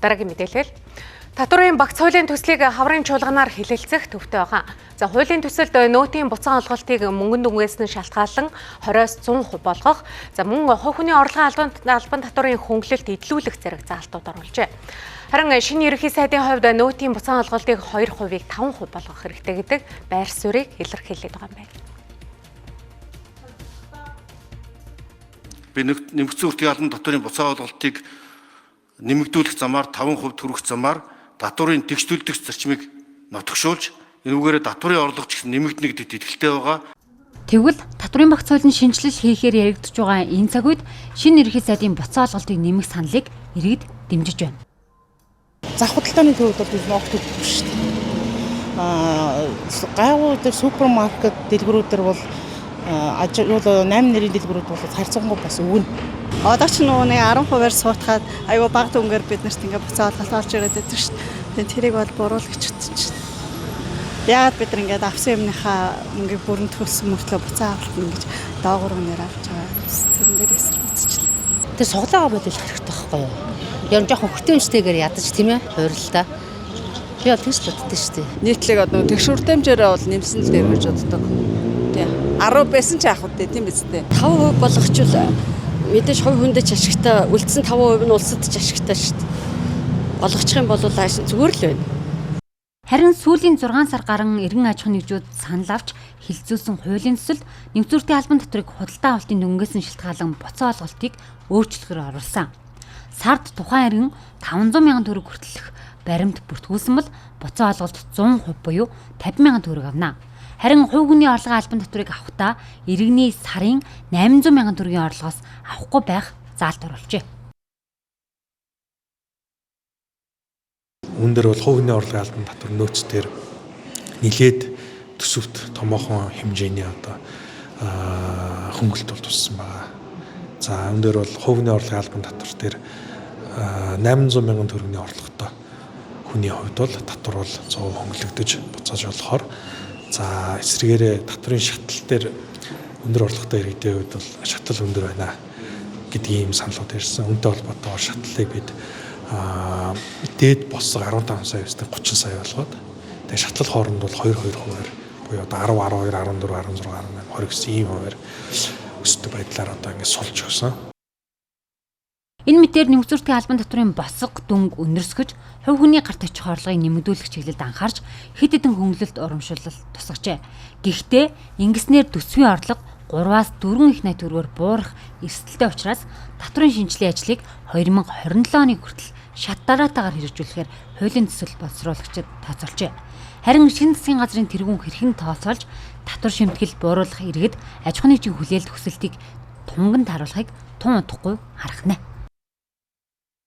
Дараагийн мэдээлэл. Татварын багц хуулийн төслийг хаврын чуулганаар хэлэлцэх төвтэй байгаа. За хуулийн төсөлд нөөтийн буцаан олголтыг мөнгөнд үнгээс нь шалтгаалan 20-100% болгох. За мөн хувь хүний орлогын албан татварын хөнгөлөлт эдлүүлэх зэрэг заалтууд оруулжээ. Харин шинэ ерөнхий сайдын хувьд нөөтийн буцаан олголтыг 2%-ийг 5% болгох хэрэгтэй гэдэг байр суурийг илэрхийлээд байгаа юм байна. Би нэмэгдсэн үртгийн албан татварын буцаан олголтыг нэмэгдүүлэх замаар 5% төрөх замаар татварын тэгшлүүлдэг зарчмыг нотгшуулж энүүгээр татварын орлого ч нэмэгдэнэ гэдэгт итгэлтэй байгаа. Тэгвэл татварын багц хуулийн шинжилэл хийхээр яригдж байгаа энэ цаг үед шинэ ерөнхий сайдын буцаан олголтыг нэмэх саналыг иргэд дэмжиж байна. Зах худалдааны төвд бол бид огт өгөхгүй шүү дээ. Гайвуу дээр супермаркет дэлгэрүүдээр бол ажил 8 нэрийн дэлгэрүүд бол харьцангуй бас өгнө. Одоо ч нөгөө 10%-аар суутгаад аюу бага дүнгээр бид нарт ингээ буцаа олголт олж ирээд байдаг шүү дээ. Тэрийг бол буруулах гэж бодсон шүү дээ. Яагаад бид нар ингээд авсан юмныхаа мөнгийг бүрэн төлсөн мөртлөө буцаа авалтна гэж доогуур үнээр авч байгаа. Тэрэн дээр эсрэг үзчихлээ. Тэр суглаагаа бодвол хэрэгтэй байхгүй юу? Яг жоохон хөртөмжтэйгээр ядаж тийм ээ хуурилтаа. Би бол тэгж боддоо шүү дээ. Нийтлэг одоо тэгшүүртэмжээрээ бол нэмсэн л дээр гэж боддог. Тий. 10 байсан ч яах вэ тийм биз дээ. 5% болгочвол мэдээж хувь хүндээ ч ашигтай, үлдсэн 5% нь улсад ч ашигтай шүү дээ. Болгочих юм бол зүгээр л байна. Харин сүүлийн 6 сар гарan иргэн аж ахуйн нэгжүүд санал авч хилцүүлсэн хуулийн төсөлд нэмэгдүүлэлтийн албан татварыг худалдаа авалтын дүнгээс нь шалтгаалan буцаан олголтыг өөрчлөхөөр оруулсан. Сард тухайн иргэн 500 мянган төгрөг хүртэлх баримт бүртгүүлсэн бол буцаан олголт 100% буюу 50 мянган төгрөг авна. Харин хувь хүний орлогын албан татварыг авахдаа иргэний сарын 800 мянган төгрөгийн орлогоос авахгүй байх заалт оруулжээ. Үүн дээр бол хувь хүний орлогын албан татвар нөөцдөр нилээд төсөвт томоохон хэмжээний одоо хөнгөлөлт бол туссан байгаа. За үүн дээр бол хувь хүний орлогын албан татвар дээр 800 мянган төгрөгийн орлоготой хүний хувьд бол татвар бол 100% хөнгөлөгдөж буцааж болохоор за эсрэгээрээ татварын шатлал дээр өндөр орлоготой иргэдийн хувьд бол шатлал өндөр байна гэдгийн ийм саналууд ирсэн. Үүнтэй холбоотойгоор шатлалыг бид дээд боссог 15 саяас 30 сая болгоод тэгээ шатлал хооронд бол 2%-аар буюу одоо 10, 12, 14, 16, 18, 20 гэсэн ийм хуваар өсөлтөд байдлаар одоо ингэ сулж өгсөн. Энэ мэтээр нэмэгдүүлэлтийн албан татварын босго дүнг өнөрсгөж, хувь хүний гарт очих орлогыг нэмэгдүүлэх чиглэлд анхаарч хэд хэдэн хөнгөлөлт урамшуулал тусгажээ. Гэхдээ ингэснээр төсвийн орлого 3-аас 4 их найт төгрөгөөр буурах эрсдэлтэй учраас татварын шинжилгээ ажлыг 2027 оны хүртэл шат дараатаагаар хэрэгжүүлэхээр хуулийн төсөл боловсруулагчид тооцоолжээ. Харин шинэ засгийн газрын тэргүүн хэрхэн тооцоолж татвар шимтгэл бууруулах иргэд аж ахуйн нэгжийн хүлээлт хүсэлтийг тунганд харуулахыг тун удахгүй харах нэ.